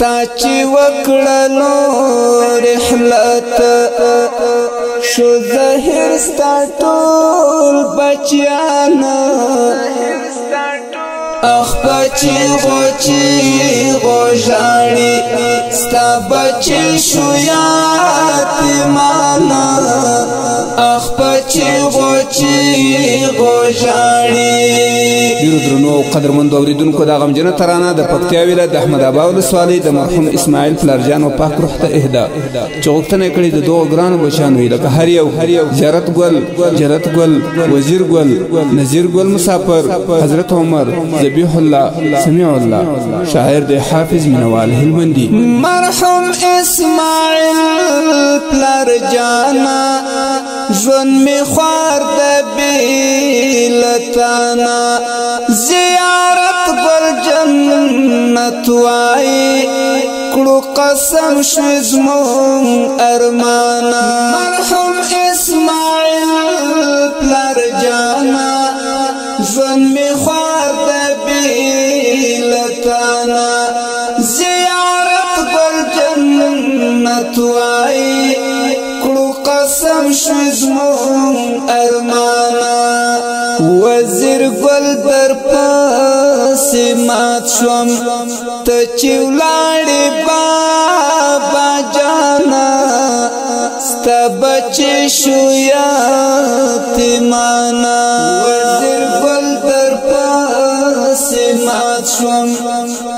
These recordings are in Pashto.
تا چې وکړلو رحلت شو ظاهر ستا ټول بچیان اخ بچی غوژاړي ستا بچی شو یتیمان اخ بچی غوژاړي. ډیرو درنو او قدرمندو اوریدونکو دا غمجنه ترانه د پکتیا ولایت د احمد ابا ولسوالۍ د مرحوم اسماعیل پلارجان او پاک روح ته اهدا چې غوښتنه کړې د دوه ګرانو بچیانو وي لکه هر یو زیارت ګل جرت ګل وزیر ګل نذیر ګل مسافر حضرت عمر ذبیح الله سمیع الله شاعر د حافظ مینوال هلمندي مرحوم اسماعیل پلارجانا ژوند می خوار د بیلتانا زیارت ګل جنت وای کړو قسم شو زمون ارمانا مرحوم اسماعیل پلارجانا ژوند می خوار د بیلتانا زیارت ګل جنت وای کړو قسم شو زمون ارمانا وزیر ګل در پاس مات شوم ته چې ولاړې بابا جانا ستا بچی شو یتیمانا وزیر ګل در پاس مات شوم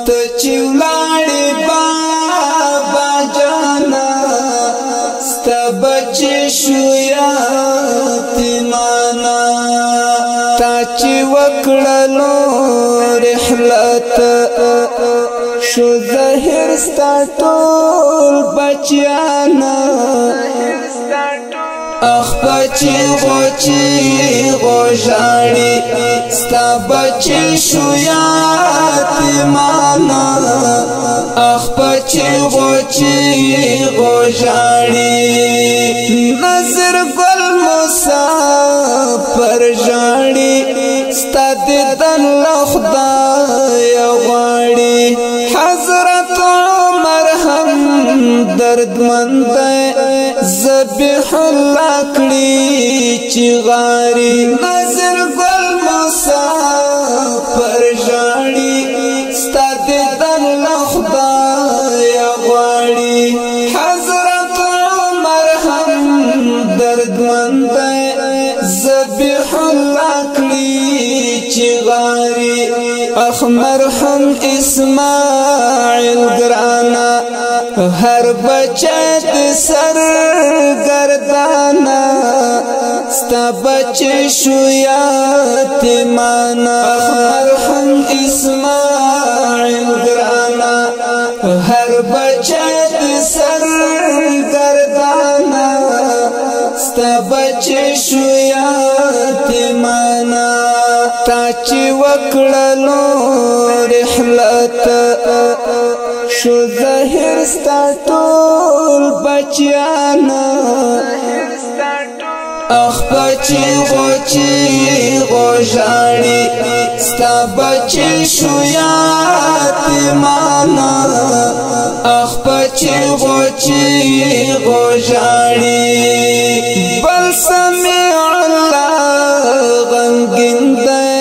ته چې ولاړې بابا جانا ستا بچی شو یتیمانا تا چې وکړلو رحلت شو ظاهر ستا ټول بچیان اخ بچی غوژاړي ستا بچی شو یتیمان اخ بچی غوژاړي نظر ګل مسافر ژاړي ستا دیدن له خدای غواړي حضرت عمر هم دردمند ذبیح الله کړي چغاري نظر ګل مسافر ژاړي ستا دیدن له خدای غواړي حضرت عمر هم دردمند ذبیح الله کړي چغاري اخ مرحوم اسماعیل ګرانا هر بچه د سر گردانا ستا بچه شو یتیمانا اخ مرحوم اسماعیل ګرانا هر بچه د سر گردانا ستا بچه شو یتیمانا تا چې وکړلو رحلت شو ظاهر ستا ټول بچیان اخ بچی غوژاړي ستا بچی شو یتیمان اخ بچی غوژاړي بل سمیع الله غمګین دی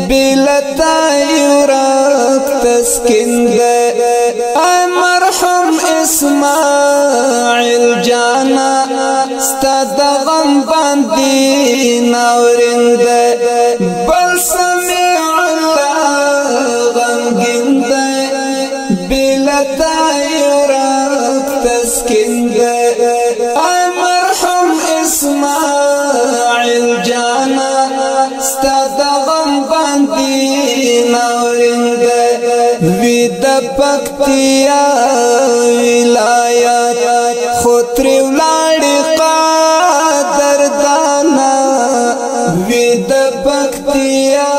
بلتا یورک تسکین دی ای مرحوم اسماعیل جانا ستا د غم باندې ناورین دی بل سمیع الله غمګین دی بلتا یورک تسکین دی ای مرحوم اسماعیل جانا ستا د غم باندې ناورین دی وی د پکتیا ولایت خطری ولاړې قدردانا وی د پکتیا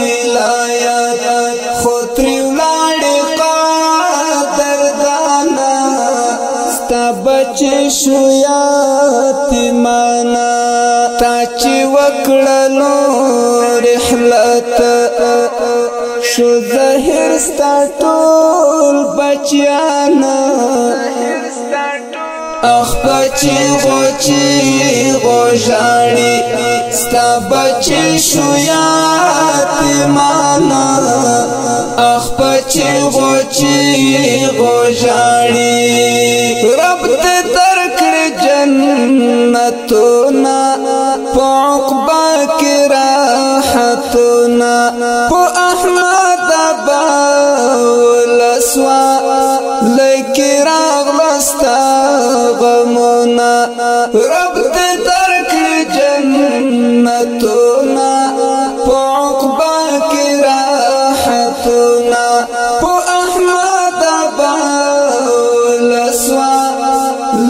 ولایت خطری ولاړې قدردانا ستا بچی شو یتیمانا تا چې وکړلو رحلت شو زهر ستا ټول بچیانا اخ بچی غوژاړي ستا بچی شو یتیمانا اخ بچی غوژاړي رب ته درکړ جنتونه په عقبه کې راحتونه په احمد ولسوا لکه راغلستا غمونه رب ته درکړ جنتونه په عقبه کې راحتونه په احمد ولسوا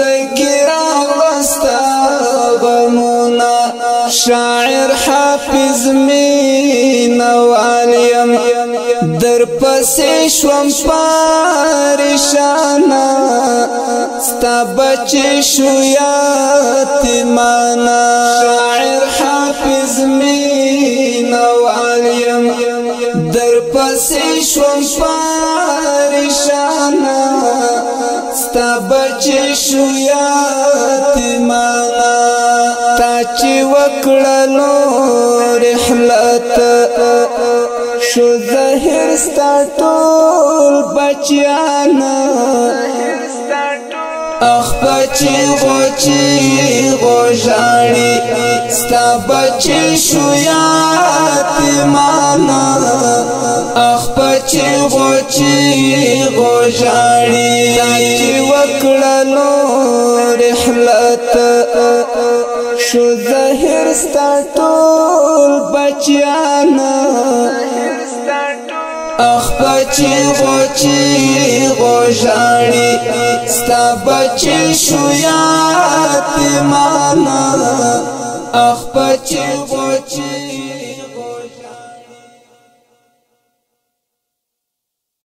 لکه راغلستا غمونه شاعر حافظ مینا والیم در پسې شوم پریشانا ستا بچی شو یتیمانا شاعر حافظ مینا والیم در پسې شوم پریشانا ستا بچی شو یتیمانا تا چې وکړلو رحلت شو زهر ستا ټول بچیانا اخ بچی غوژاړي ستا بچی شو یتیمانا اخ بچی غوژاړي تا چې وکړلو رحلت شو زهر ستا ټول بچیانا اخ بچی غوژاړي ستا بچی شو یتیمانا اخ بچی